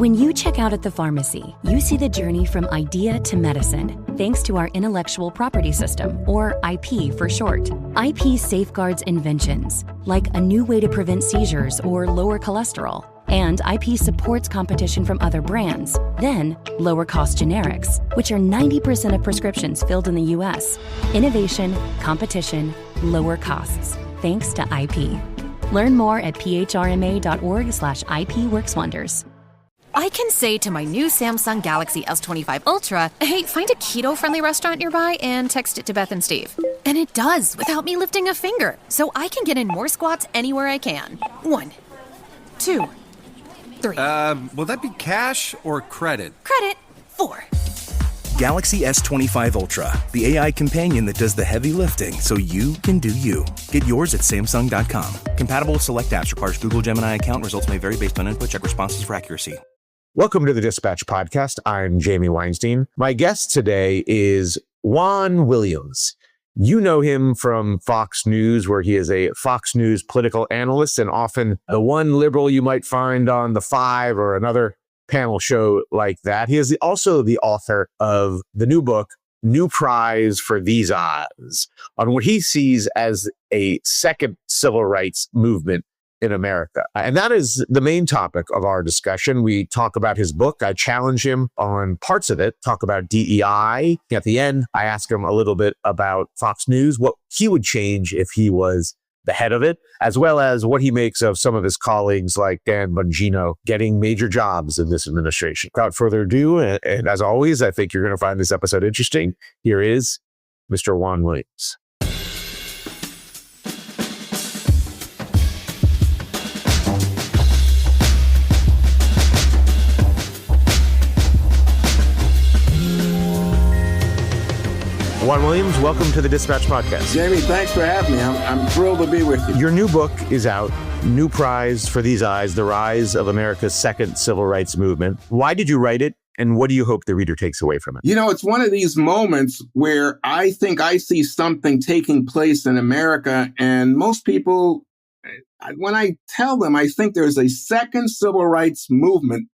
When you check out at the pharmacy, you see the journey from idea to medicine, thanks to our intellectual property system, or IP for short. IP safeguards inventions, like a new way to prevent seizures or lower cholesterol. And IP supports competition from other brands, then lower cost generics, which are 90% of prescriptions filled in the US. Innovation, competition, lower costs, thanks to IP. Learn more at phrma.org/IP works wonders. I can say to my new Samsung Galaxy S25 Ultra, hey, find a keto-friendly restaurant nearby and text it to Beth and Steve. And it does, without me lifting a finger. So I can get in more squats anywhere I can. 1, 2, 3. Will that be cash or credit? Credit. 4. Galaxy S25 Ultra, the AI companion that does the heavy lifting so you can do you. Get yours at Samsung.com. Compatible with select apps. Requires Google Gemini account. Results may vary based on input. Check responses for accuracy. Welcome to the Dispatch Podcast. I'm Jamie Weinstein. My guest today is Juan Williams. You know him from Fox News, where he is a Fox News political analyst and often the one liberal you might find on The Five or another panel show like that. He is also the author of the new book, New Prize for These Eyes, on what he sees as a second civil rights movement in America. And that is the main topic of our discussion. We talk about his book. I challenge him on parts of it, talk about DEI. At the end, I ask him a little bit about Fox News, what he would change if he was the head of it, as well as what he makes of some of his colleagues like Dan Bongino getting major jobs in this administration. Without further ado, and as always, I think you're going to find this episode interesting. Here is Mr. Juan Williams. Juan Williams, welcome to the Dispatch Podcast. Jamie, thanks for having me. I'm thrilled to be with you. Your new book is out, New Prize for These Eyes, The Rise of America's Second Civil Rights Movement. Why did you write it, and what do you hope the reader takes away from it? You know, it's one of these moments where I think I see something taking place in America, and most people, when I tell them I think there's a second civil rights movement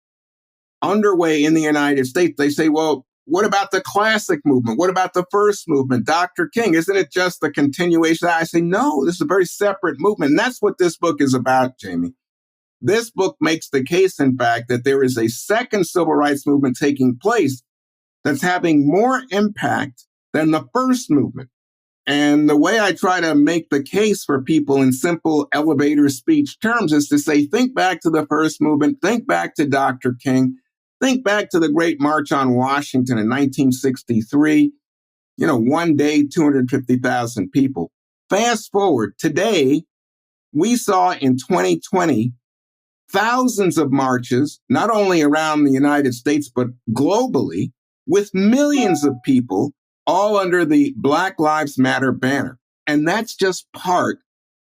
underway in the United States, they say, well, what about the classic movement? What about the first movement, Dr. King? Isn't it just the continuation? I say, no, this is a very separate movement. And that's what this book is about, Jamie. This book makes the case, in fact, that there is a second civil rights movement taking place that's having more impact than the first movement. And the way I try to make the case for people in simple elevator speech terms is to say, think back to the first movement, think back to Dr. King, think back to the Great March on Washington in 1963. You know, one day, 250,000 people. Fast forward, today, we saw in 2020 thousands of marches, not only around the United States, but globally, with millions of people all under the Black Lives Matter banner. And that's just part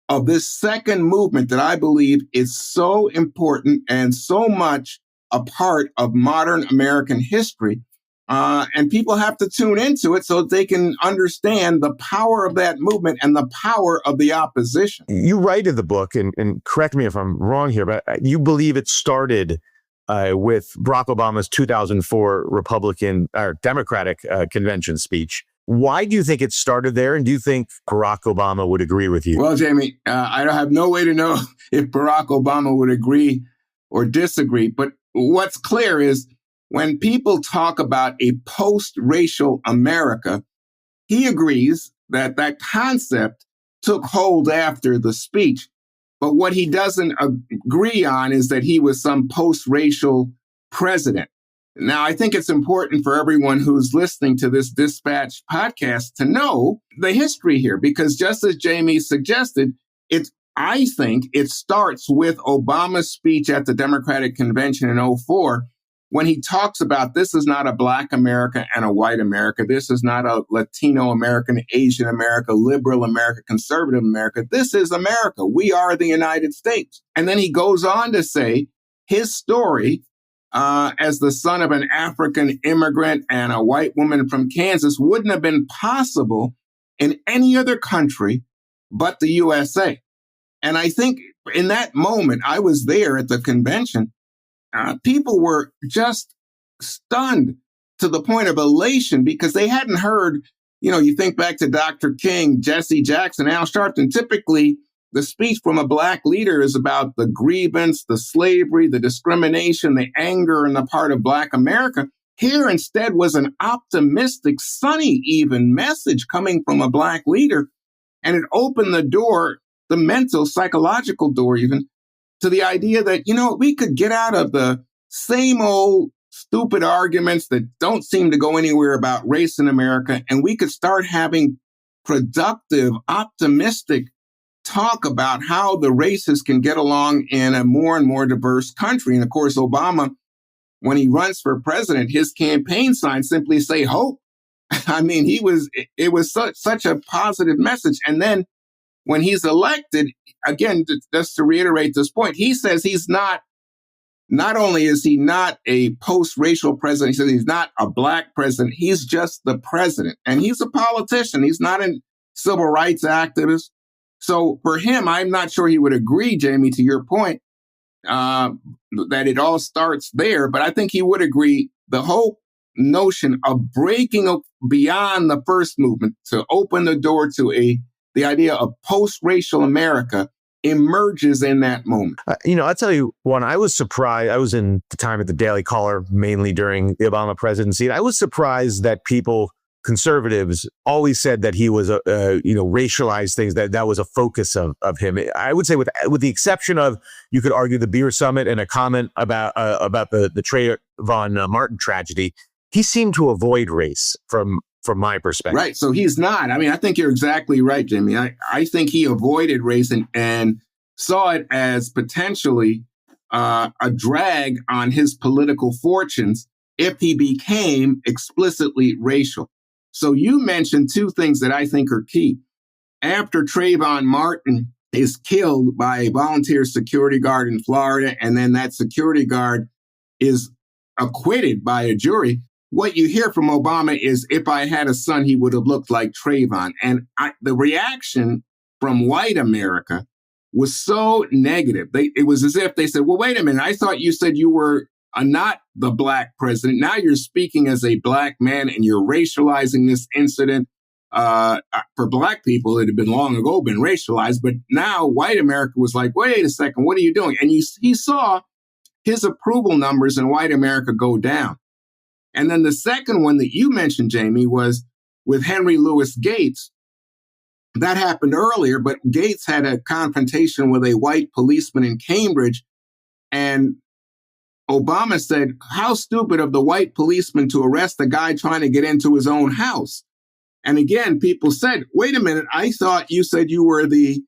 of this second movement that I believe is so important and so much a part of modern American history. And people have to tune into it so that they can understand the power of that movement and the power of the opposition. You write in the book, and correct me if I'm wrong here, but you believe it started with Barack Obama's 2004 Democratic convention speech. Why do you think it started there? And do you think Barack Obama would agree with you? Well, Jamie, I have no way to know if Barack Obama would agree or disagree. But what's clear is when people talk about a post-racial America, he agrees that that concept took hold after the speech. But what he doesn't agree on is that he was some post-racial president. Now, I think it's important for everyone who's listening to this Dispatch podcast to know the history here, because just as Jamie suggested, I think it starts with Obama's speech at the Democratic Convention in 2004, when he talks about this is not a Black America and a white America. This is not a Latino American, Asian America, liberal America, conservative America. This is America. We are the United States. And then he goes on to say his story as the son of an African immigrant and a white woman from Kansas wouldn't have been possible in any other country but the USA. And I think in that moment, I was there at the convention, people were just stunned to the point of elation because they hadn't heard, you think back to Dr. King, Jesse Jackson, Al Sharpton. Typically, the speech from a Black leader is about the grievance, the slavery, the discrimination, the anger on the part of Black America. Here instead was an optimistic, sunny even message coming from a Black leader. And it opened the door, the mental, psychological door even, to the idea that, we could get out of the same old stupid arguments that don't seem to go anywhere about race in America, and we could start having productive, optimistic talk about how the races can get along in a more and more diverse country. And of course, Obama, when he runs for president, his campaign signs simply say hope. I mean, it was such a positive message. And then when he's elected, again, just to reiterate this point, he says he's not only is he not a post-racial president, he says he's not a Black president, he's just the president. And he's a politician. He's not a civil rights activist. So for him, I'm not sure he would agree, Jamie, to your point, that it all starts there. But I think he would agree the whole notion of breaking beyond the first movement to open the door to the idea of post-racial America emerges in that moment. I'll tell you, Juan, I was surprised. I was in the time at the Daily Caller, mainly during the Obama presidency. And I was surprised that conservatives always said that he was, racialized things, that was a focus of him. I would say with the exception of, you could argue, the beer summit and a comment about the Trayvon Martin tragedy, he seemed to avoid race from my perspective. Right. So he's not. I mean, I think you're exactly right, Jamie. I think he avoided race and saw it as potentially a drag on his political fortunes if he became explicitly racial. So you mentioned two things that I think are key. After Trayvon Martin is killed by a volunteer security guard in Florida, and then that security guard is acquitted by a jury, what you hear from Obama is, if I had a son, he would have looked like Trayvon. And the reaction from white America was so negative. It was as if they said, well, wait a minute, I thought you said you were not the Black president. Now you're speaking as a Black man and you're racializing this incident. For Black people, it had been long ago been racialized. But now white America was like, wait a second, what are you doing? And he saw his approval numbers in white America go down. And then the second one that you mentioned, Jamie, was with Henry Louis Gates. That happened earlier, but Gates had a confrontation with a white policeman in Cambridge. And Obama said, how stupid of the white policeman to arrest a guy trying to get into his own house. And again, people said, wait a minute, I thought you said you were the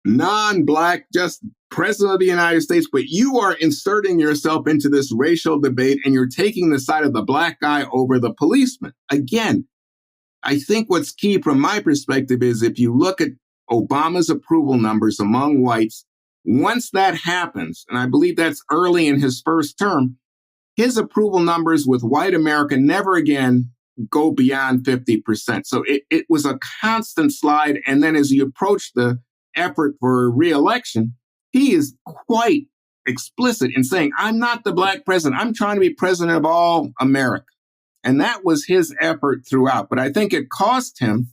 non-Black, just president of the United States, but you are inserting yourself into this racial debate and you're taking the side of the Black guy over the policeman. Again, I think what's key from my perspective is if you look at Obama's approval numbers among whites, once that happens, and I believe that's early in his first term, his approval numbers with white America never again go beyond 50%. So it was a constant slide. And then as you approach the effort for re-election, he is quite explicit in saying, I'm not the Black president. I'm trying to be president of all America. And that was his effort throughout. But I think it cost him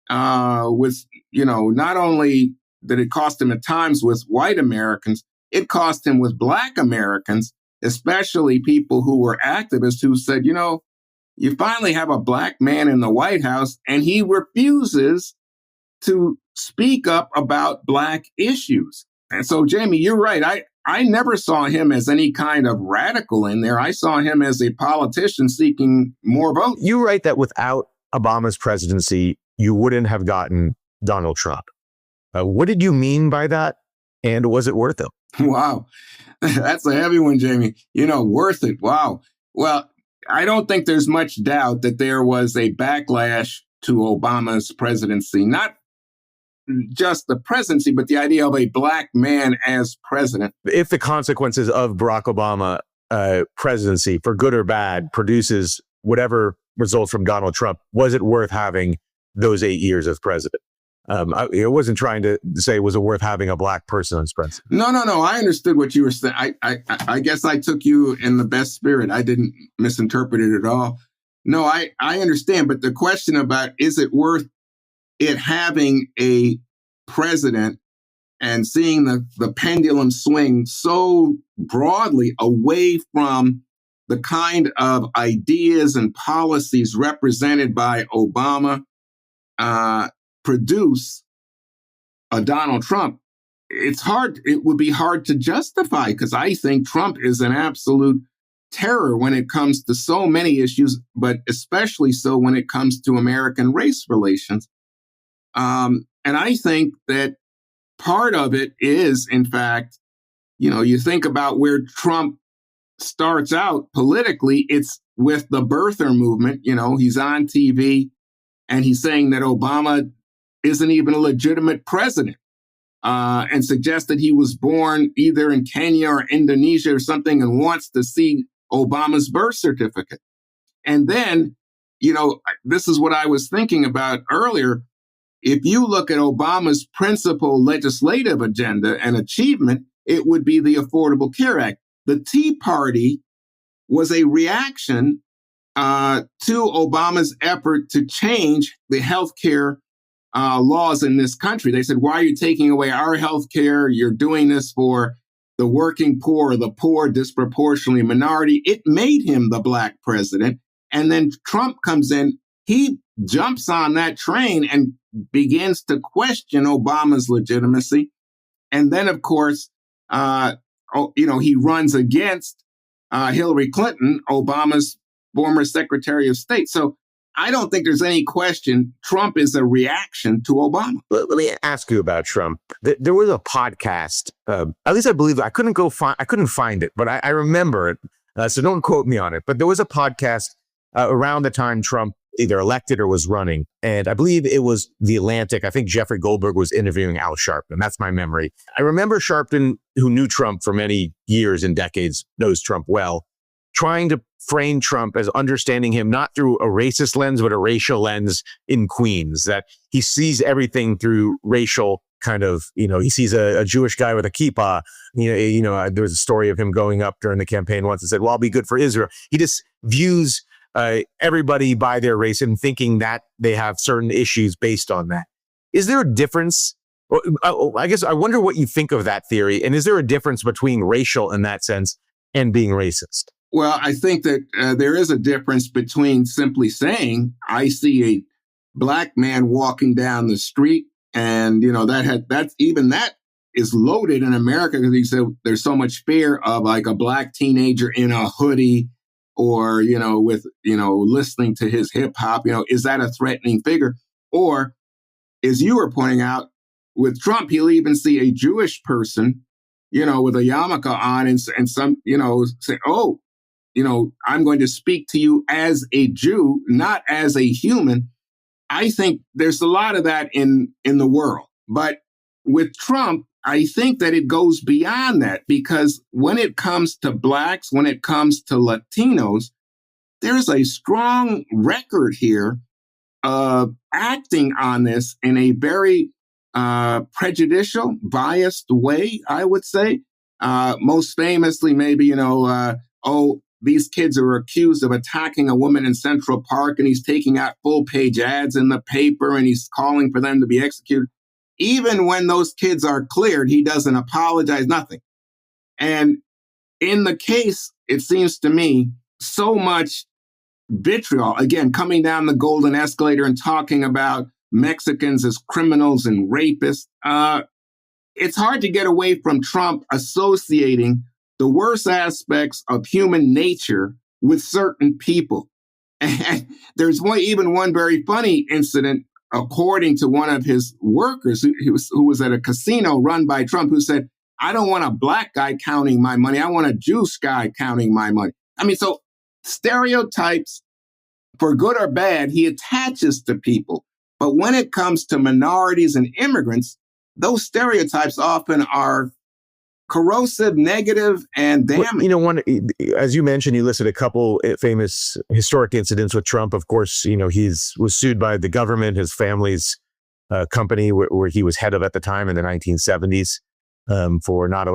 not only did it cost him at times with white Americans, it cost him with Black Americans, especially people who were activists who said, you finally have a Black man in the White House and he refuses to speak up about Black issues. And so, Jamie, you're right. I never saw him as any kind of radical in there. I saw him as a politician seeking more votes. You write that without Obama's presidency, you wouldn't have gotten Donald Trump. What did you mean by that? And was it worth it? Wow. That's a heavy one, Jamie. Worth it. Wow. Well, I don't think there's much doubt that there was a backlash to Obama's presidency, not just the presidency, but the idea of a Black man as president. If the consequences of Barack Obama presidency, for good or bad, produces whatever results from Donald Trump, was it worth having those 8 years as president? I wasn't trying to say was it worth having a black person as president. No. I understood what you were saying. I guess I took you in the best spirit. I didn't misinterpret it at all. No, I understand. But the question about is it worth it having a president and seeing the pendulum swing so broadly away from the kind of ideas and policies represented by Obama produce a Donald Trump, it would be hard to justify, because I think Trump is an absolute terror when it comes to so many issues, but especially so when it comes to American race relations. And I think that part of it is, in fact, you think about where Trump starts out politically, it's with the birther movement. He's on TV and he's saying that Obama isn't even a legitimate president, and suggests that he was born either in Kenya or Indonesia or something and wants to see Obama's birth certificate. And then, this is what I was thinking about earlier. If you look at Obama's principal legislative agenda and achievement, it would be the Affordable Care Act. The Tea Party was a reaction to Obama's effort to change the healthcare laws in this country. They said, why are you taking away our health care? You're doing this for the working poor, or the poor, disproportionately minority. It made him the black president. And then Trump comes in, he jumps on that train and begins to question Obama's legitimacy. And then, of course, he runs against Hillary Clinton, Obama's former Secretary of State. So I don't think there's any question Trump is a reaction to Obama. Let me ask you about Trump. There was a podcast, at least I believe, I couldn't find it, but I remember it. So don't quote me on it. But there was a podcast around the time Trump either elected or was running. And I believe it was The Atlantic. I think Jeffrey Goldberg was interviewing Al Sharpton. That's my memory. I remember Sharpton, who knew Trump for many years and decades, knows Trump well, trying to frame Trump as understanding him not through a racist lens, but a racial lens in Queens, that he sees everything through racial kind of, he sees a Jewish guy with a kippah. There was a story of him going up during the campaign once and said, well, I'll be good for Israel. He just views everybody by their race and thinking that they have certain issues based on that. Is there a difference? I guess I wonder what you think of that theory. And is there a difference between racial in that sense and being racist? Well, I think that there is a difference between simply saying, I see a black man walking down the street, and, that is loaded in America, because he said there's so much fear of like a black teenager in a hoodie or, listening to his hip hop. Is that a threatening figure? Or, as you were pointing out, with Trump, he'll even see a Jewish person, with a yarmulke on and some, say, oh, I'm going to speak to you as a Jew, not as a human. I think there's a lot of that in the world. But with Trump, I think that it goes beyond that, because when it comes to blacks, when it comes to Latinos, there's a strong record here of acting on this in a very prejudicial, biased way, I would say. Most famously, maybe, these kids are accused of attacking a woman in Central Park, and he's taking out full-page ads in the paper, and he's calling for them to be executed. Even when those kids are cleared, he doesn't apologize, nothing. And in the case, it seems to me, so much vitriol, again, coming down the golden escalator and talking about Mexicans as criminals and rapists. It's hard to get away from Trump associating the worst aspects of human nature with certain people. And there's even one very funny incident, according to one of his workers who was at a casino run by Trump, who said, I don't want a black guy counting my money. I want a Jewish guy counting my money. I mean, so stereotypes, for good or bad, he attaches to people. But when it comes to minorities and immigrants, those stereotypes often are corrosive, negative, and damning. As you mentioned, you listed a couple famous historic incidents with Trump. Of course, he was sued by the government. His family's company where he was head of at the time in the 1970s for not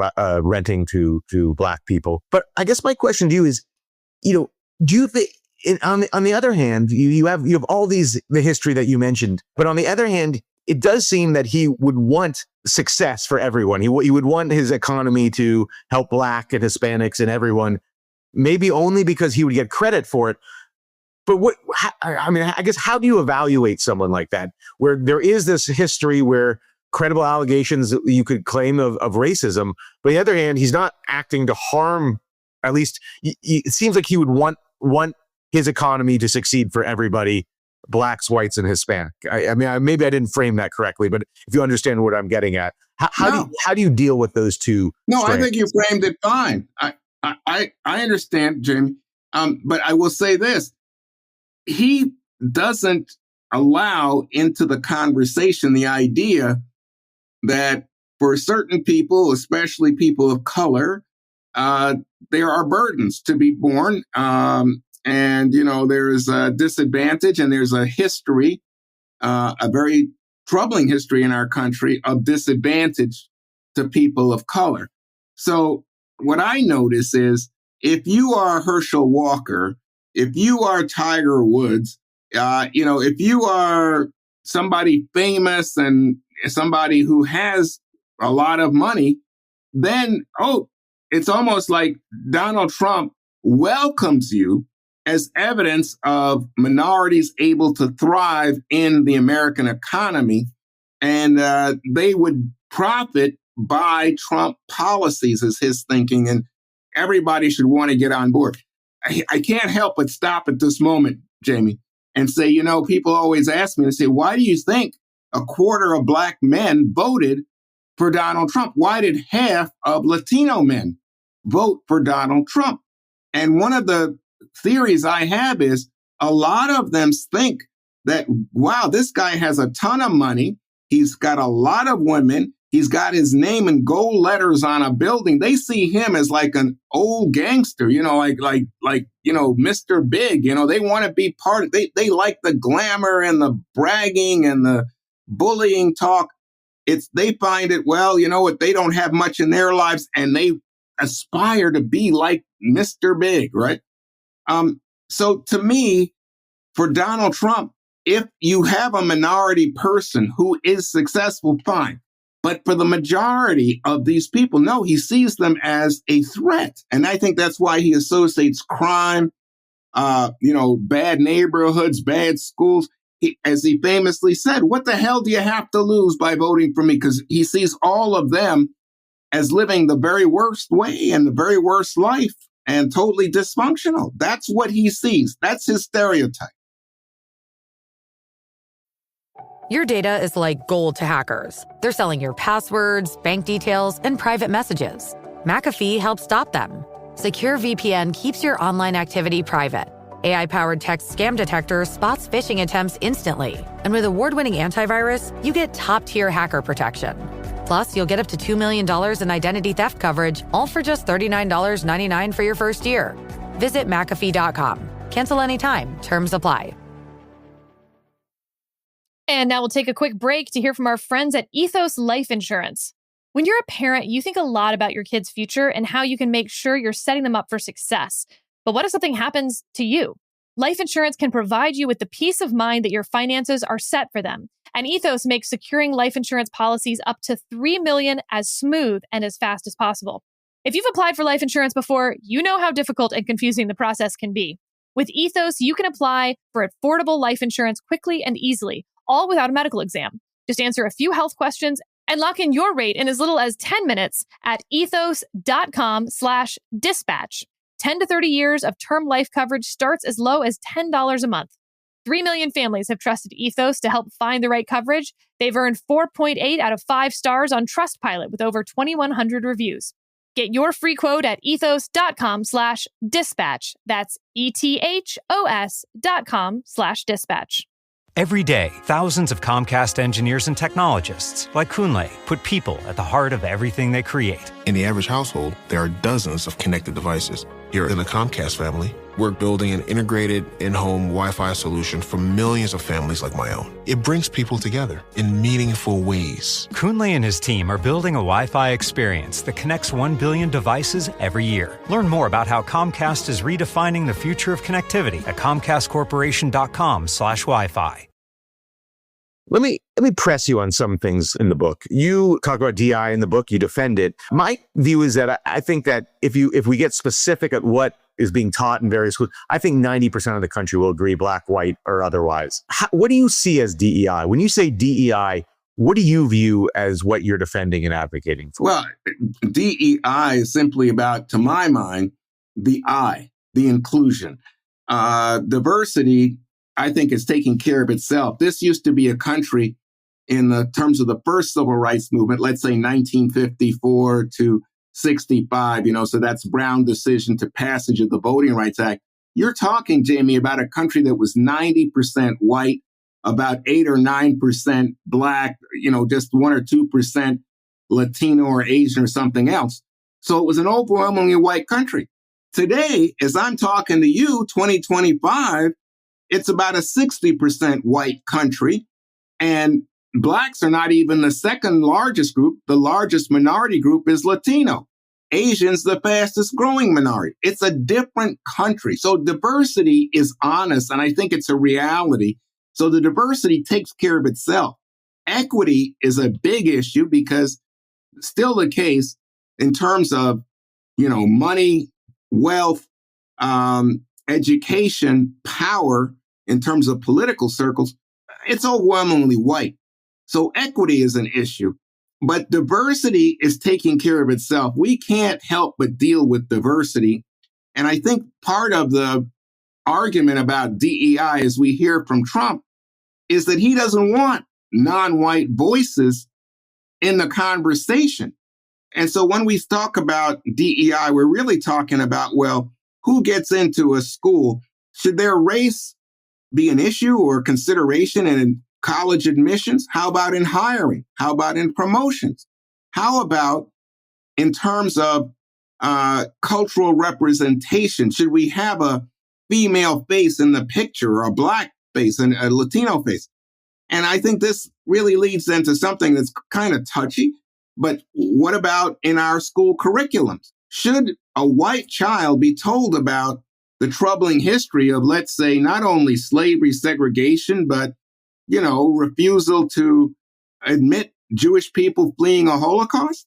renting to Black people. But I guess my question to you is, do you think, on the other hand, you have all the history that you mentioned, but on the other hand, it does seem that he would want success for everyone. He would want his economy to help Black and Hispanics and everyone, maybe only because he would get credit for it. But I guess, how do you evaluate someone like that, where there is this history where credible allegations you could claim of racism, but on the other hand, he's not acting to harm, at least it seems like he would want his economy to succeed for everybody, Blacks, whites, and Hispanic. Maybe I didn't frame that correctly, but if you understand what I'm getting at, how do you deal with those two? No, strands? I think you framed it fine. I understand, Jamie. But I will say this: he doesn't allow into the conversation the idea that for certain people, especially people of color, there are burdens to be born. And, there is a disadvantage, and there's a history, a very troubling history in our country of disadvantage to people of color. So what I notice is, if you are Herschel Walker, if you are Tiger Woods, if you are somebody famous and somebody who has a lot of money, then, it's almost like Donald Trump welcomes you as evidence of minorities able to thrive in the American economy, and they would profit by Trump policies, is his thinking, and everybody should want to get on board. I can't help but stop at this moment, Jamie, and say, people always ask me, and say, why do you think a quarter of Black men voted for Donald Trump? Why did half of Latino men vote for Donald Trump? And one of the theories I have is, a lot of them think that, wow, this guy has a ton of money. He's got a lot of women. He's got his name in gold letters on a building. They see him as like an old gangster, like Mr. Big. They want to be part of. They like the glamour and the bragging and the bullying talk. They find it, well, they don't have much in their lives, and they aspire to be like Mr. Big, right? So to me, for Donald Trump, if you have a minority person who is successful, fine. But for the majority of these people, no, he sees them as a threat. And I think that's why he associates crime, bad neighborhoods, bad schools. As he famously said, what the hell do you have to lose by voting for me? Because he sees all of them as living the very worst way and the very worst life and totally dysfunctional. That's what he sees. That's his stereotype. Your data is like gold to hackers. They're selling your passwords, bank details, and private messages. McAfee helps stop them. Secure VPN keeps your online activity private. AI-powered text scam detector spots phishing attempts instantly. And with award-winning antivirus, you get top-tier hacker protection. Plus, you'll get up to $2 million in identity theft coverage, all for just $39.99 for your first year. Visit McAfee.com. Cancel anytime. Terms apply. And now we'll take a quick break to hear from our friends at Ethos Life Insurance. When you're a parent, you think a lot about your kid's future and how you can make sure you're setting them up for success. But what if something happens to you? Life insurance can provide you with the peace of mind that your finances are set for them. And Ethos makes securing life insurance policies up to $3 million as smooth and as fast as possible. If you've applied for life insurance before, you know how difficult and confusing the process can be. With Ethos, you can apply for affordable life insurance quickly and easily, all without a medical exam. Just answer a few health questions and lock in your rate in as little as 10 minutes at ethos.com/dispatch. 10 to 30 years of term life coverage starts as low as $10 a month. 3 million families have trusted Ethos to help find the right coverage. They've earned 4.8 out of 5 stars on Trustpilot with over 2,100 reviews. Get your free quote at ethos.com/dispatch. That's ETHOS.com/dispatch. Every day, thousands of Comcast engineers and technologists, like Kunle, put people at the heart of everything they create. In the average household, there are dozens of connected devices. here in the Comcast family, we're building an integrated in-home Wi-Fi solution for millions of families like my own. It brings people together in meaningful ways. Kunle and his team are building a Wi-Fi experience that connects 1 billion devices every year. Learn more about how Comcast is redefining the future of connectivity at comcastcorporation.com/Wi-Fi. Let me press you on some things in the book. You talk about DEI in the book, you defend it. My view is that I think that if we get specific at what is being taught in various schools, I think 90% of the country will agree, black, white, or otherwise. What do you see as DEI? When you say DEI, what do you view as what you're defending and advocating for? Well, DEI is simply about, to my mind, the inclusion. Diversity, I think, is taking care of itself. This used to be a country in the terms of the first civil rights movement, let's say 1954 to 65, so that's Brown decision to passage of the Voting Rights Act. You're talking, Jamie, about a country that was 90% white, about 8 or 9% black, just 1 or 2% Latino or Asian or something else. So it was an overwhelmingly white country. Today, as I'm talking to you, 2025, it's about a 60% white country, and blacks are not even the second largest group. The largest minority group is Latino. Asians, the fastest growing minority. It's a different country. So diversity is honest, and I think it's a reality. So the diversity takes care of itself. Equity is a big issue because still the case in terms of, money, wealth, education, power, in terms of political circles, it's overwhelmingly white. So equity is an issue, but diversity is taking care of itself. We can't help but deal with diversity. And I think part of the argument about DEI, as we hear from Trump, is that he doesn't want non-white voices in the conversation. And so when we talk about DEI, we're really talking about, well, who gets into a school? Should their race be an issue or consideration in college admissions? How about in hiring? How about in promotions? How about in terms of cultural representation? Should we have a female face in the picture or a black face and a Latino face? And I think this really leads into something that's kind of touchy, but what about in our school curriculums? Should a white child be told about the troubling history of, let's say, not only slavery, segregation, but, refusal to admit Jewish people fleeing a Holocaust?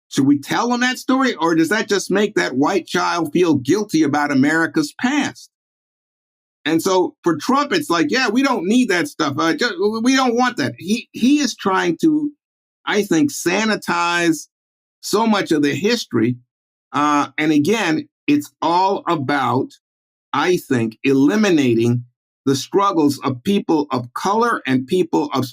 Should we tell them that story? Or does that just make that white child feel guilty about America's past? And so for Trump, it's like, yeah, we don't need that stuff. We don't want that. He is trying to, I think, sanitize so much of the history. And again, it's all about, I think, eliminating the struggles of people of color and people of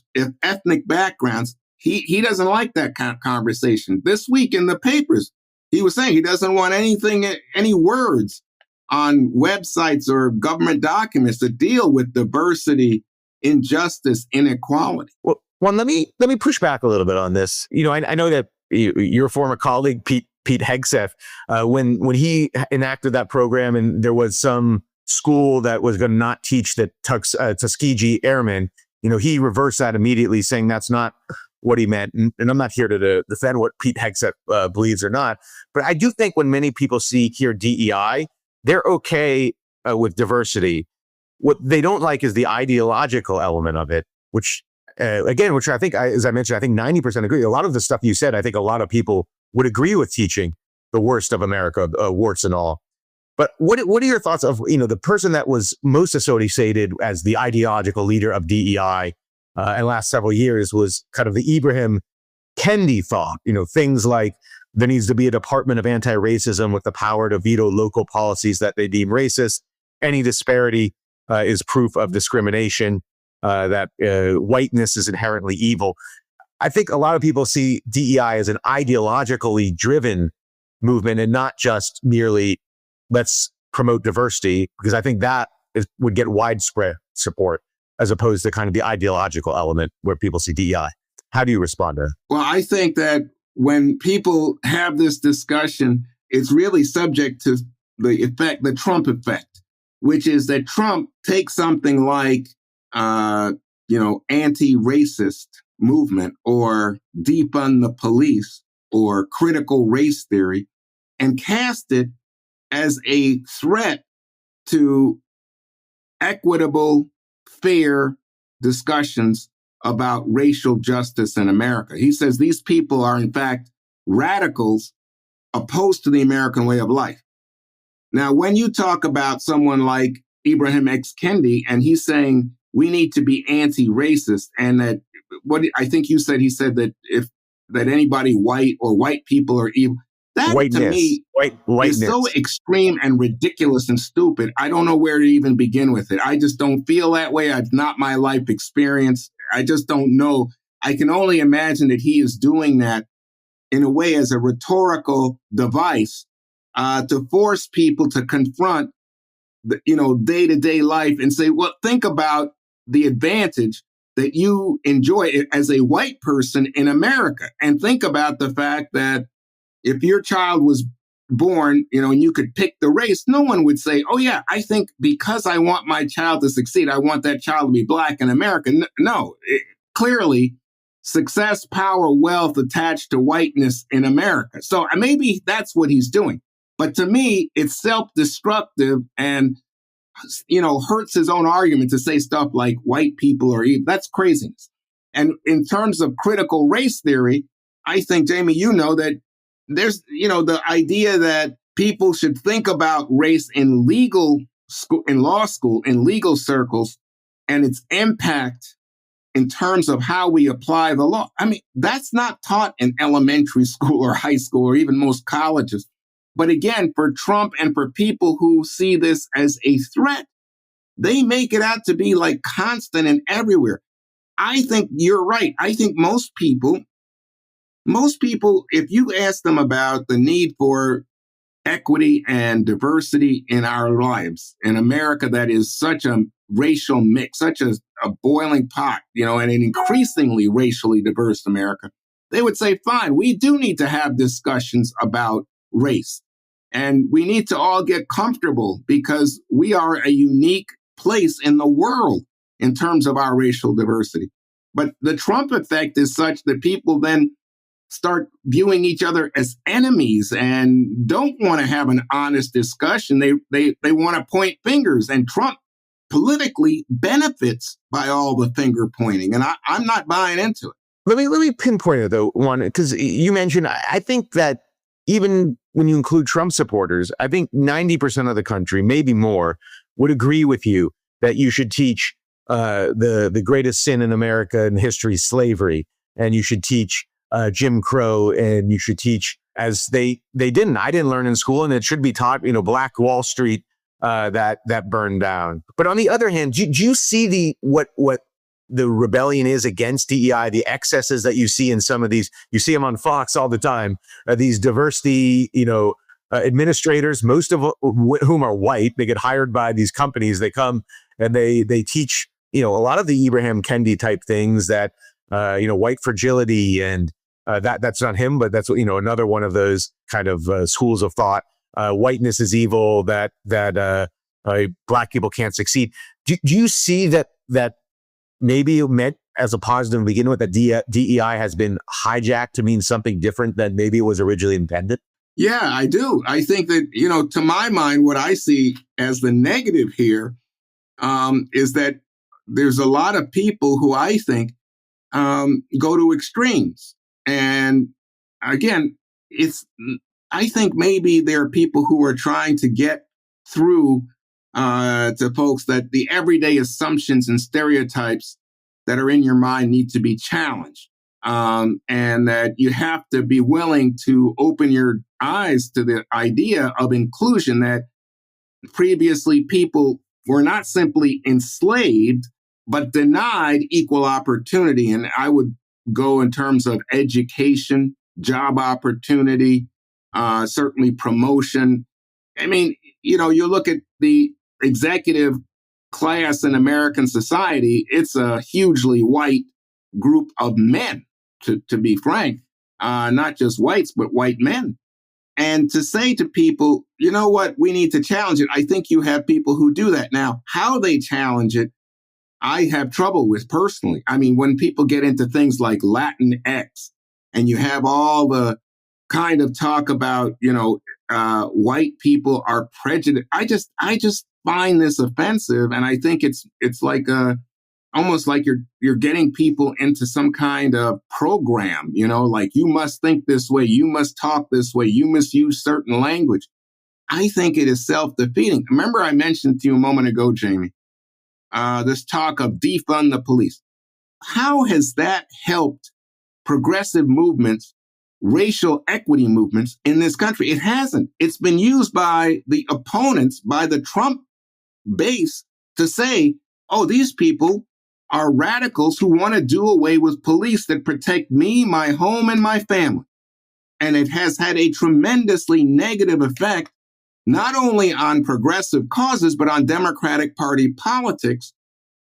ethnic backgrounds. He doesn't like that kind of conversation. This week in the papers, he was saying he doesn't want any words on websites or government documents to deal with diversity, injustice, inequality. Well, Juan, let me push back a little bit on this. I know that your former colleague, Pete Hegseth, when he enacted that program and there was some school that was going to not teach the Tuskegee Airmen, he reversed that immediately, saying that's not what he meant. And I'm not here to defend what Pete Hegseth believes or not. But I do think when many people hear DEI, they're okay with diversity. What they don't like is the ideological element of it, which I think, as I mentioned, I think 90% agree. A lot of the stuff you said, I think a lot of people would agree with teaching the worst of America, warts and all. But what are your thoughts of, the person that was most associated as the ideological leader of DEI in the last several years was kind of the Ibrahim Kendi thought, things like there needs to be a Department of Anti-Racism with the power to veto local policies that they deem racist. Any disparity is proof of discrimination, that whiteness is inherently evil. I think a lot of people see DEI as an ideologically driven movement and not just merely let's promote diversity, because I think that would get widespread support as opposed to kind of the ideological element where people see DEI. How do you respond to that? Well, I think that when people have this discussion, it's really subject to the Trump effect, which is that Trump takes something like, anti-racist movement or defund the police or critical race theory and cast it as a threat to equitable, fair discussions about racial justice in America. He says these people are, in fact, radicals opposed to the American way of life. Now, when you talk about someone like Ibram X. Kendi, and he's saying we need to be anti-racist, and that I think he said that that anybody white or white people are evil. That to me is so extreme and ridiculous and stupid. I don't know where to even begin with it. I just don't feel that way. I've not my life experience. I just don't know. I can only imagine that he is doing that in a way as a rhetorical device to force people to confront the, day-to-day life and say, well, think about the advantage that you enjoy as a white person in America. And think about the fact that if your child was born, and you could pick the race, no one would say, oh, yeah, I think because I want my child to succeed, I want that child to be black in America. No, clearly, success, power, wealth attached to whiteness in America. So maybe that's what he's doing. But to me, it's self-destructive and, hurts his own argument to say stuff like white people are evil. That's craziness. And in terms of critical race theory, I think, Jamie, that there's, the idea that people should think about race in legal school, in law school, in legal circles, and its impact in terms of how we apply the law. I mean, that's not taught in elementary school or high school or even most colleges. But again, for Trump and for people who see this as a threat, they make it out to be like constant and everywhere. I think you're right. I think most people, if you ask them about the need for equity and diversity in our lives, in America that is such a racial mix, such a boiling pot, and an increasingly racially diverse America, they would say, fine, we do need to have discussions about race. And we need to all get comfortable because we are a unique place in the world in terms of our racial diversity. But the Trump effect is such that people then start viewing each other as enemies and don't want to have an honest discussion. They want to point fingers, and Trump politically benefits by all the finger pointing. And I'm not buying into it. Let me pinpoint it, though, Juan, because you mentioned, I think that even when you include Trump supporters, I think 90% of the country, maybe more, would agree with you that you should teach the greatest sin in America in history, slavery, and you should teach Jim Crow, and you should teach, as they didn't. I didn't learn in school, and it should be taught, Black Wall Street that burned down. But on the other hand, do you see what the rebellion is against DEI, the excesses that you see in some of these? You see them on Fox all the time. These diversity, administrators, most of whom are white. They get hired by these companies. They come and they teach, a lot of the Ibram Kendi type things that, white fragility, and that's not him, but that's, another one of those kind of schools of thought. Whiteness is evil, that Black people can't succeed. Do you see that maybe it meant as a positive to begin with, that DEI has been hijacked to mean something different than maybe it was originally intended? Yeah, I do. I think that, to my mind, what I see as the negative here is that there's a lot of people who I think go to extremes. And again, I think maybe there are people who are trying to get through to folks that the everyday assumptions and stereotypes that are in your mind need to be challenged. And that you have to be willing to open your eyes to the idea of inclusion, that previously people were not simply enslaved, but denied equal opportunity. And I would go in terms of education, job opportunity, certainly promotion. I mean, you look at the executive class in American society, it's a hugely white group of men, to be frank, not just whites, but white men. And to say to people, you know what, we need to challenge it. I think you have people who do that. Now, how they challenge it, I have trouble with personally. I mean, when people get into things like Latinx and you have all the kind of talk about, white people are prejudiced. I just find this offensive. And I think it's like almost like you're getting people into some kind of program, like you must think this way, you must talk this way, you must use certain language. I think it is self-defeating. Remember I mentioned to you a moment ago, Jamie, this talk of defund the police. How has that helped progressive movements, racial equity movements in this country? It hasn't. It's been used by the opponents, by the Trump base to say, oh, these people are radicals who want to do away with police that protect me, my home, and my family. And it has had a tremendously negative effect, not only on progressive causes, but on Democratic Party politics.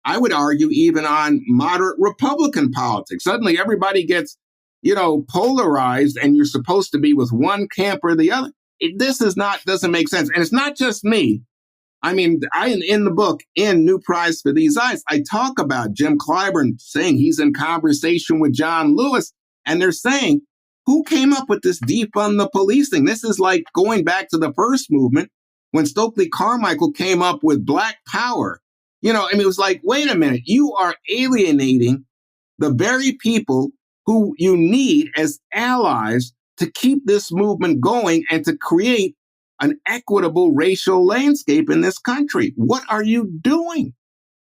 I would argue even on moderate Republican politics. Suddenly everybody gets, polarized and you're supposed to be with one camp or the other. Doesn't make sense. And it's not just me. I mean, in the book, in New Prize for These Eyes, I talk about Jim Clyburn saying he's in conversation with John Lewis, and they're saying, who came up with this defund the police thing? This is like going back to the first movement when Stokely Carmichael came up with Black Power. It was like, wait a minute, you are alienating the very people who you need as allies to keep this movement going and to create an equitable racial landscape in this country. What are you doing?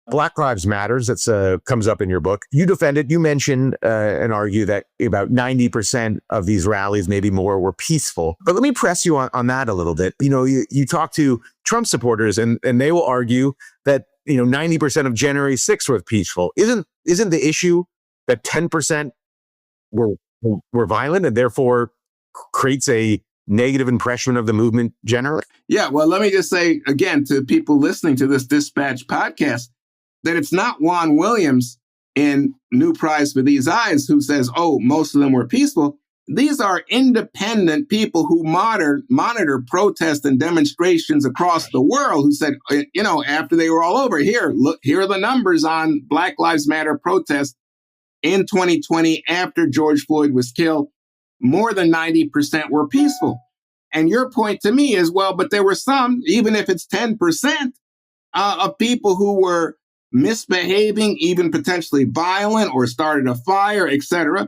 Black Lives Matters, that's comes up in your book. You defend it. You mention and argue that about 90% of these rallies, maybe more, were peaceful. But let me press you on that a little bit. You talk to Trump supporters and they will argue that 90% of January 6th were peaceful. Isn't the issue that 10% were violent and therefore creates a negative impression of the movement generally? Yeah, well, let me just say again to people listening to this Dispatch podcast that it's not Juan Williams in New Prize for These Eyes who says, oh, most of them were peaceful. These are independent people who monitor protests and demonstrations across the world who said, after they were all over, here are the numbers on Black Lives Matter protests in 2020 after George Floyd was killed. More than 90% were peaceful. And your point to me is, well, but there were some, even if it's 10% of people who were misbehaving, even potentially violent or started a fire, etc.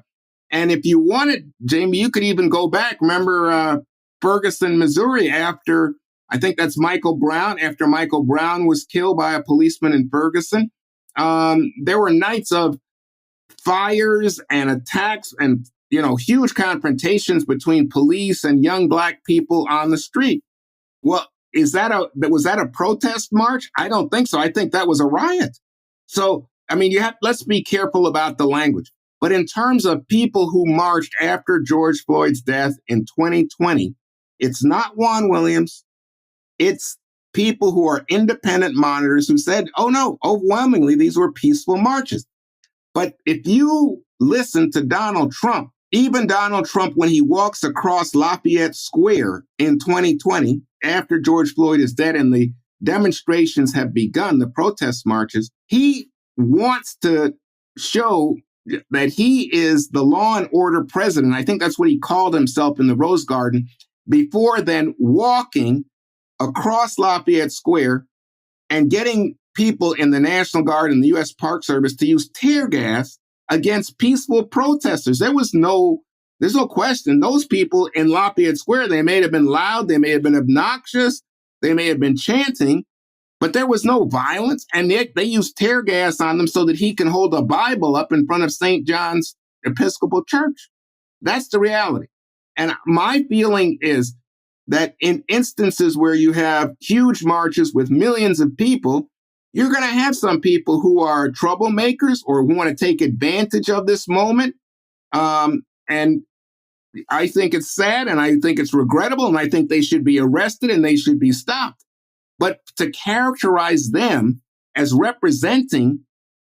And if you wanted, Jamie, you could even go back. Remember Ferguson, Missouri, after, I think that's Michael Brown, after Michael Brown was killed by a policeman in Ferguson. There were nights of fires and attacks and huge confrontations between police and young Black people on the street. Well, was that a protest march? I don't think so. I think that was a riot. So, let's be careful about the language. But in terms of people who marched after George Floyd's death in 2020, it's not Juan Williams. It's people who are independent monitors who said, oh no, overwhelmingly, these were peaceful marches. But if you listen to Donald Trump, even Donald Trump, when he walks across Lafayette Square in 2020, after George Floyd is dead and the demonstrations have begun, the protest marches, he wants to show that he is the law and order president. I think that's what he called himself in the Rose Garden, before then walking across Lafayette Square and getting people in the National Guard and the U.S. Park Service to use tear gas against peaceful protesters. There's no question. Those people in Lafayette Square, they may have been loud, they may have been obnoxious, they may have been chanting, but there was no violence. And they used tear gas on them so that he can hold a Bible up in front of St. John's Episcopal Church. That's the reality. And my feeling is that in instances where you have huge marches with millions of people, you're going to have some people who are troublemakers or who want to take advantage of this moment. And I think it's sad and I think it's regrettable and I think they should be arrested and they should be stopped. But to characterize them as representing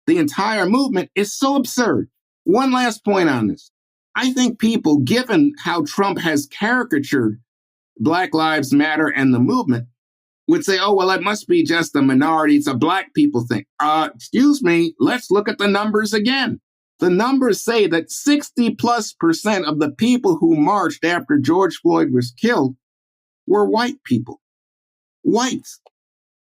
the entire movement is so absurd. One last point on this. I think people, given how Trump has caricatured Black Lives Matter and the movement would say, oh, well, it must be just a minority. It's a Black people thing. Excuse me, let's look at the numbers again. The numbers say that 60+% of the people who marched after George Floyd was killed were white people. Whites.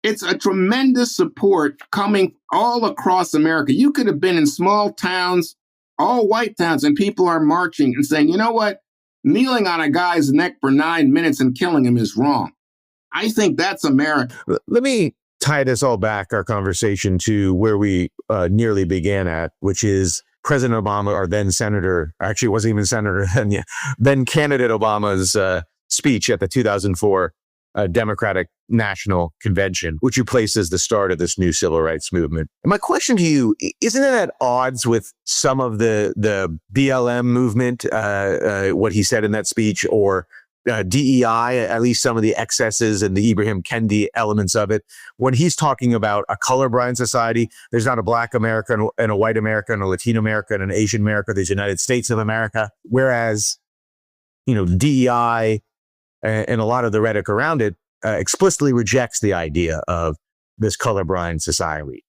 It's a tremendous support coming all across America. You could have been in small towns, all white towns, and people are marching and saying, you know what? Kneeling on a guy's neck for 9 minutes and killing him is wrong. I think that's America. Let me tie this all back, our conversation, to where we nearly began at, which is President Obama, or then Senator, actually wasn't even Senator, then candidate Obama's speech at the 2004 Democratic National Convention, which you place as the start of this new civil rights movement. And my question to you, isn't it at odds with some of the BLM movement, what he said in that speech, or DEI, at least some of the excesses and the Ibram Kendi elements of it, when he's talking about a colorblind society? There's not a Black America and a white America and a Latino America and an Asian America. There's United States of America. Whereas, DEI and a lot of the rhetoric around it explicitly rejects the idea of this colorblind society.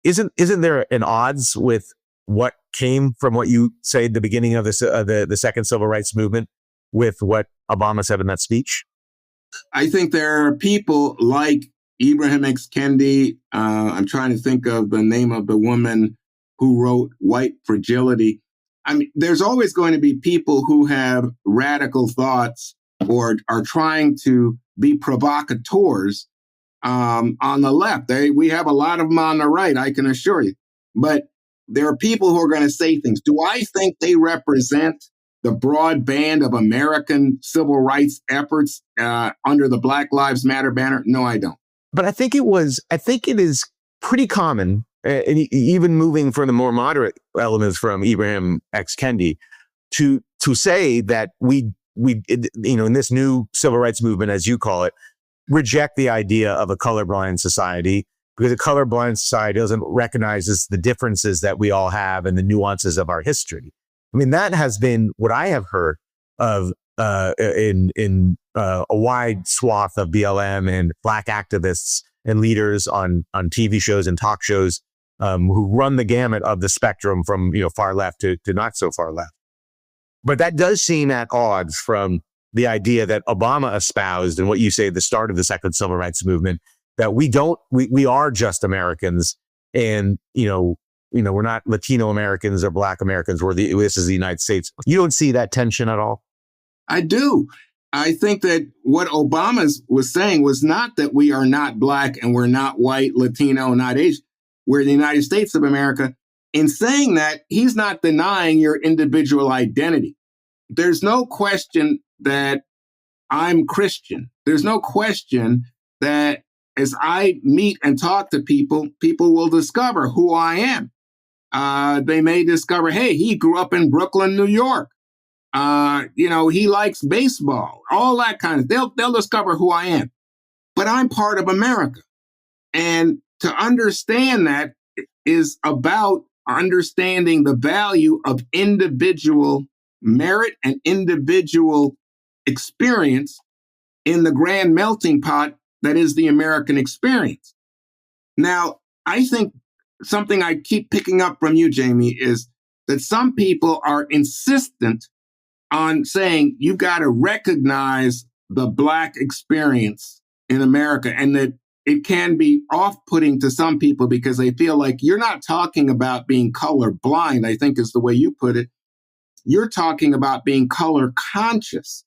Isn't there an odds with what came from what you say at the beginning of the second civil rights movement with what Obama said in that speech? I think there are people like Ibram X. Kendi. I'm trying to think of the name of the woman who wrote White Fragility. I mean, there's always going to be people who have radical thoughts or are trying to be provocateurs on the left. We have a lot of them on the right, I can assure you. But there are people who are going to say things. Do I think they represent the broad band of American civil rights efforts under the Black Lives Matter banner? No, I don't. But I think it is pretty common, even moving from the more moderate elements from Ibram X. Kendi, to say that we in this new civil rights movement, as you call it, reject the idea of a colorblind society, because a colorblind society doesn't recognize the differences that we all have and the nuances of our history. I mean, that has been what I have heard of in a wide swath of BLM and Black activists and leaders on TV shows and talk shows who run the gamut of the spectrum from far left to not so far left. But that does seem at odds from the idea that Obama espoused and what you say at the start of the second civil rights movement, that we are just Americans, and we're not Latino Americans or Black Americans. This is the United States. You don't see that tension at all? I do. I think that what Obama was saying was not that we are not Black and we're not white, Latino, not Asian. We're the United States of America. In saying that, he's not denying your individual identity. There's no question that I'm Christian. There's no question that as I meet and talk to people, people will discover who I am. They may discover, hey, he grew up in Brooklyn, New York. He likes baseball, all that kind of, they'll discover who I am. But I'm part of America. And to understand that is about understanding the value of individual merit and individual experience in the grand melting pot that is the American experience. Now, I think something I keep picking up from you, Jamie, is that some people are insistent on saying you've got to recognize the Black experience in America, and that it can be off-putting to some people because they feel like you're not talking about being color blind, I think is the way you put it. You're talking about being color conscious.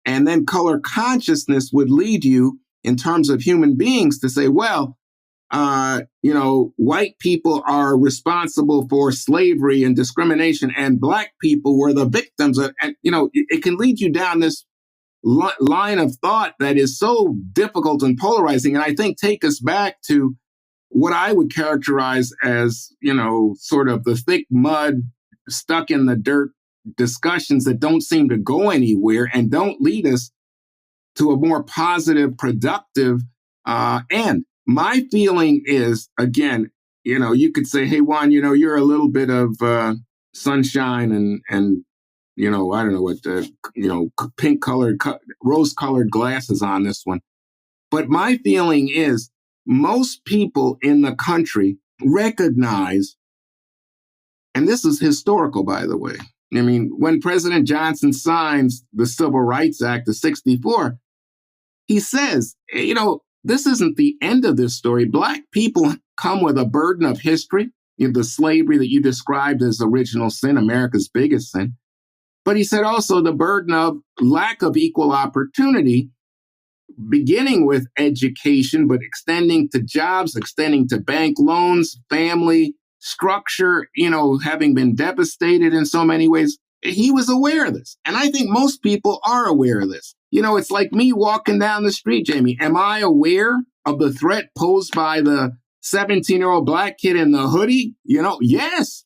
And then color consciousness would lead you in terms of human beings to say, well, white people are responsible for slavery and discrimination, and Black people were the victims of, and, it can lead you down this line of thought that is so difficult and polarizing. And I think take us back to what I would characterize as, sort of the thick mud, stuck in the dirt discussions that don't seem to go anywhere and don't lead us to a more positive, productive end. My feeling is, again, you could say, hey, Juan, you're a little bit of sunshine and I don't know what the, pink-colored, rose-colored glasses on this one. But my feeling is most people in the country recognize, and this is historical, by the way. I mean, when President Johnson signs the Civil Rights Act of 1964, he says, this isn't the end of this story. Black people come with a burden of history, the slavery that you described as original sin, America's biggest sin. But he said also the burden of lack of equal opportunity, beginning with education, but extending to jobs, extending to bank loans, family structure, having been devastated in so many ways. He was aware of this. And I think most people are aware of this. It's like me walking down the street, Jamie. Am I aware of the threat posed by the 17-year-old black kid in the hoodie? Yes,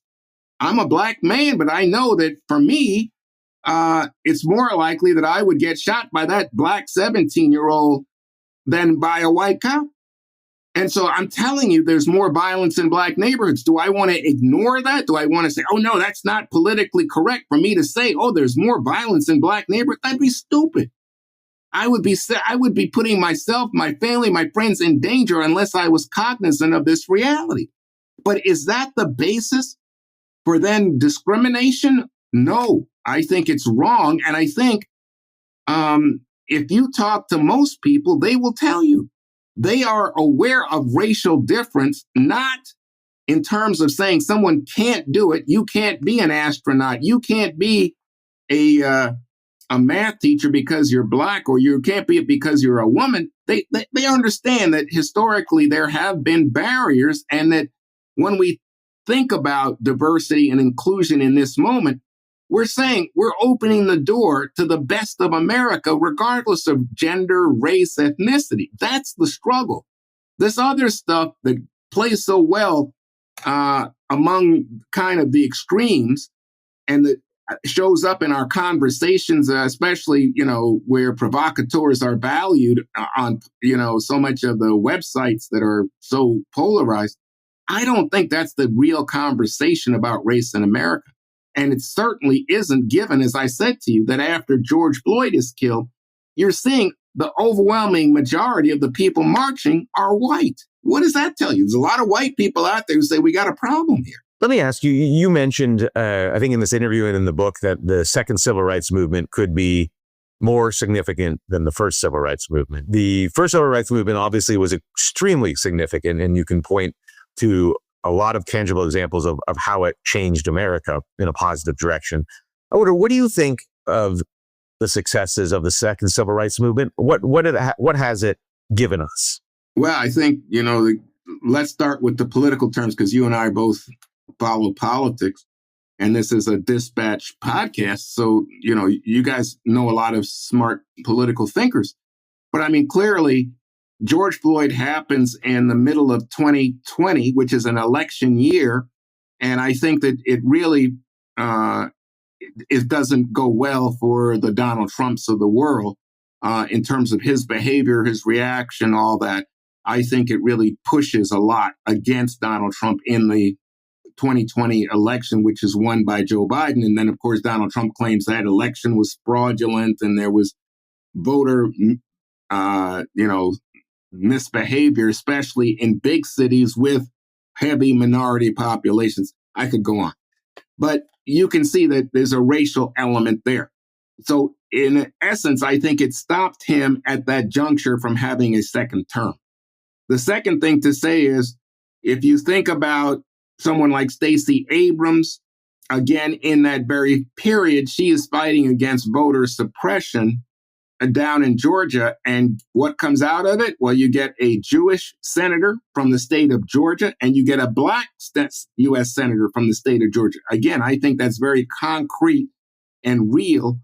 I'm a black man, but I know that for me, it's more likely that I would get shot by that black 17-year-old than by a white cop. And so I'm telling you, there's more violence in black neighborhoods. Do I want to ignore that? Do I want to say, oh, no, that's not politically correct for me to say, oh, there's more violence in black neighborhoods? That'd be stupid. I would be putting myself, my family, my friends in danger unless I was cognizant of this reality. But is that the basis for then discrimination? No, I think it's wrong. And I think if you talk to most people, they will tell you they are aware of racial difference, not in terms of saying someone can't do it. You can't be an astronaut. You can't be a math teacher because you're black, or you can't be it because you're a woman. They understand that historically there have been barriers, and that when we think about diversity and inclusion in this moment, we're saying we're opening the door to the best of America, regardless of gender, race, ethnicity. That's the struggle. This other stuff that plays so well among kind of the extremes, and that shows up in our conversations, especially, where provocateurs are valued on, so much of the websites that are so polarized. I don't think that's the real conversation about race in America. And it certainly isn't, given, as I said to you, that after George Floyd is killed, you're seeing the overwhelming majority of the people marching are white. What does that tell you? There's a lot of white people out there who say we got a problem here. Let me ask you, you mentioned, I think in this interview and in the book, that the second civil rights movement could be more significant than the first civil rights movement. The first civil rights movement obviously was extremely significant, and you can point to a lot of tangible examples of how it changed America in a positive direction. I wonder, what do you think of the successes of the second civil rights movement? What has it given us? Well, I think, let's start with the political terms, because you and I both follow politics, and this is a Dispatch podcast. So, you guys know a lot of smart political thinkers. But I mean, clearly, George Floyd happens in the middle of 2020, which is an election year. And I think that it really, it doesn't go well for the Donald Trumps of the world in terms of his behavior, his reaction, all that. I think it really pushes a lot against Donald Trump in the 2020 election, which is won by Joe Biden. And then, of course, Donald Trump claims that election was fraudulent and there was voter, misbehavior, especially in big cities with heavy minority populations. I could go on. But you can see that there's a racial element there. So in essence, I think it stopped him at that juncture from having a second term. The second thing to say is, if you think about someone like Stacey Abrams, again, in that very period, she is fighting against voter suppression down in Georgia. And what comes out of it? Well, you get a Jewish senator from the state of Georgia, and you get a black U.S. senator from the state of Georgia. Again, I think that's very concrete and real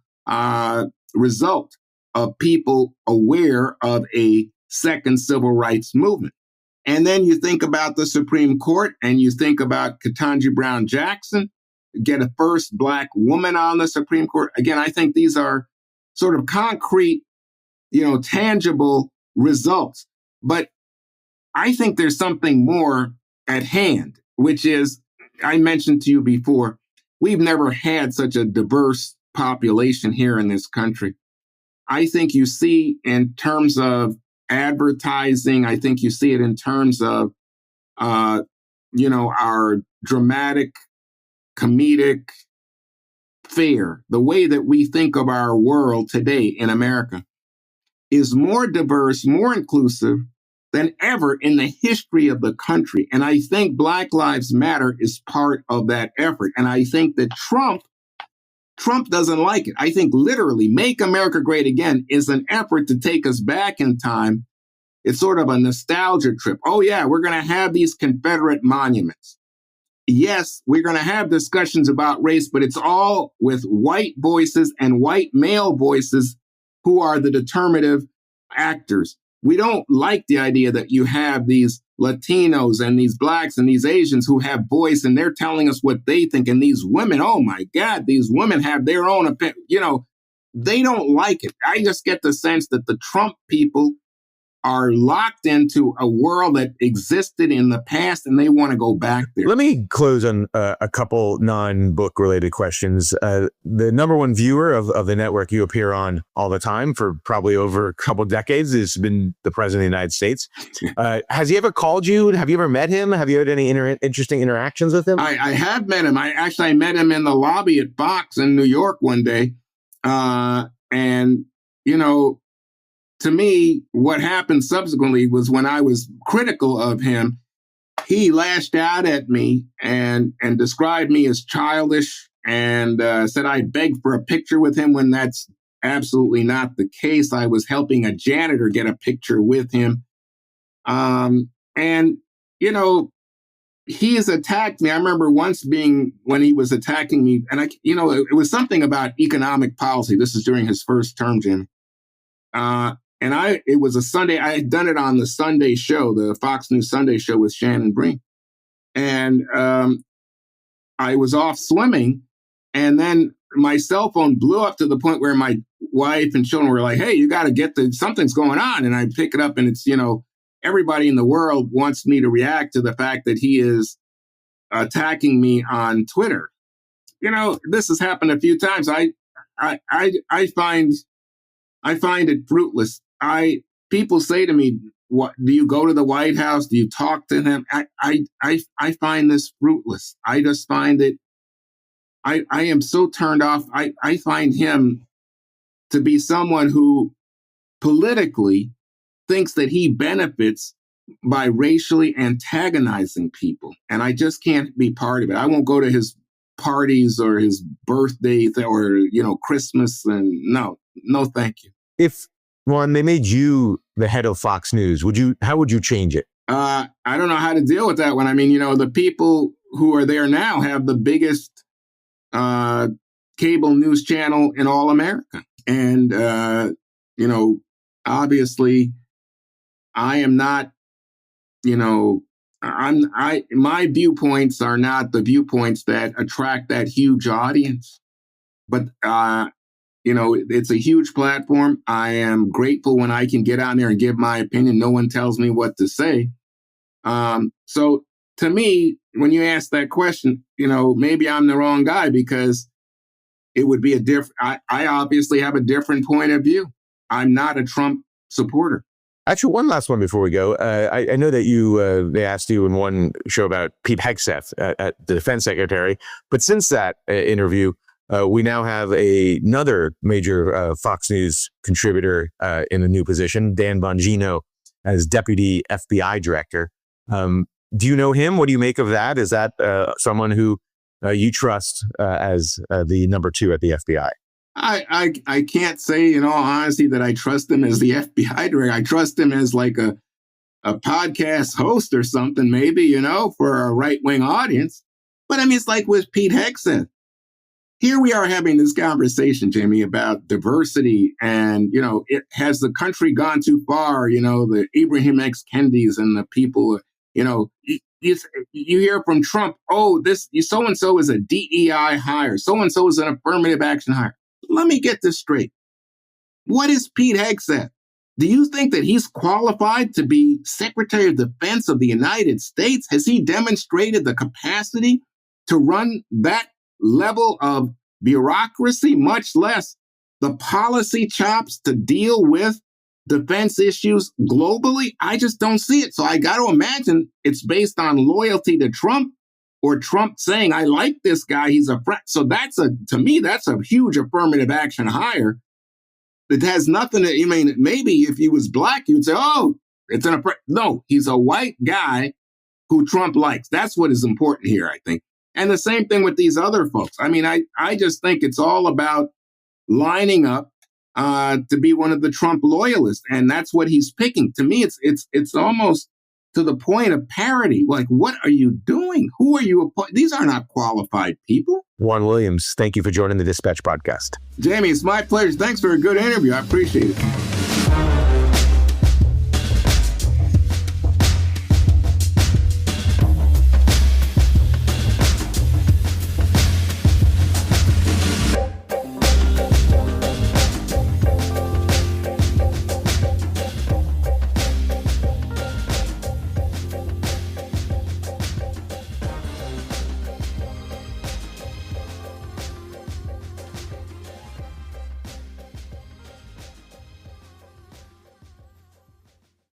result of people aware of a second civil rights movement. And then you think about the Supreme Court, and you think about Ketanji Brown Jackson, get a first black woman on the Supreme Court. Again, I think these are sort of concrete, tangible results. But I think there's something more at hand, which is, I mentioned to you before, we've never had such a diverse population here in this country. I think you see in terms of advertising, I think you see it in terms of, our dramatic, comedic fare. The way that we think of our world today in America is more diverse, more inclusive than ever in the history of the country. And I think Black Lives Matter is part of that effort. And I think that Trump doesn't like it. I think literally Make America Great Again is an effort to take us back in time. It's sort of a nostalgia trip. Oh, yeah, we're going to have these Confederate monuments. Yes, we're going to have discussions about race, but it's all with white voices and white male voices who are the determinative actors. We don't like the idea that you have these Latinos and these Blacks and these Asians who have voice and they're telling us what they think. And these women, oh my God, these women have their own opinion. They don't like it. I just get the sense that the Trump people are locked into a world that existed in the past and they want to go back there. Let me close on a couple non-book related questions. The number one viewer of the network you appear on all the time for probably over a couple decades has been the President of the United States. Has he ever called you? Have you ever met him? Have you had any interesting interactions with him? I have met him. I met him in the lobby at Fox in New York one day. To me, what happened subsequently was when I was critical of him, he lashed out at me and described me as childish and said I begged for a picture with him when that's absolutely not the case. I was helping a janitor get a picture with him. He has attacked me. I remember once when he was attacking me, and it was something about economic policy. This is during his first term, Jim. It was a Sunday. I had done it on the Sunday show, the Fox News Sunday show with Shannon Breen. And I was off swimming. And then my cell phone blew up to the point where my wife and children were like, hey, you got to get something's going on. And I pick it up and it's, everybody in the world wants me to react to the fact that he is attacking me on Twitter. This has happened a few times. I find it fruitless. People say to me, "What do you go to the White House? Do you talk to them?" I find this fruitless. I just find it. I am so turned off. I find him to be someone who politically thinks that he benefits by racially antagonizing people, and I just can't be part of it. I won't go to his parties or his birthday or Christmas, and no, thank you. If Juan, they made you the head of Fox News, how would you change it? I don't know how to deal with that one. I mean, the people who are there now have the biggest cable news channel in all America. And, obviously I am not, my viewpoints are not the viewpoints that attract that huge audience. But, it's a huge platform. I am grateful when I can get on there and give my opinion. No one tells me what to say. So to me, when you ask that question, maybe I'm the wrong guy because it would be I obviously have a different point of view. I'm not a Trump supporter. Actually, one last one before we go. I know that they asked you in one show about Pete Hegseth, at the defense secretary. But since that interview, we now have another major Fox News contributor in a new position, Dan Bongino, as deputy FBI director. Do you know him? What do you make of that? Is that someone who you trust as the number two at the FBI? I can't say in all honesty that I trust him as the FBI director. I trust him as like a podcast host or something, maybe, for a right-wing audience. But I mean, it's like with Pete Hegseth. Here we are having this conversation, Jamie, about diversity and, has the country gone too far? The Ibrahim X. Kendis and the people, you hear from Trump, oh, this so-and-so is a DEI hire. So-and-so is an affirmative action hire. Let me get this straight. What is Pete Hegseth? Do you think that he's qualified to be Secretary of Defense of the United States? Has he demonstrated the capacity to run that level of bureaucracy, much less the policy chops to deal with defense issues globally. I just don't see it. So I got to imagine it's based on loyalty to Trump, or Trump saying, I like this guy, he's a friend. So to me, that's a huge affirmative action hire. It has nothing to, maybe if he was black, you would say, oh, it's no, he's a white guy who Trump likes. That's what is important here, I think. And the same thing with these other folks. I just think it's all about lining up to be one of the Trump loyalists. And that's what he's picking. To me, it's almost to the point of parody. Like, what are you doing? Who are you? These are not qualified people. Juan Williams, thank you for joining the Dispatch podcast. Jamie, it's my pleasure. Thanks for a good interview. I appreciate it.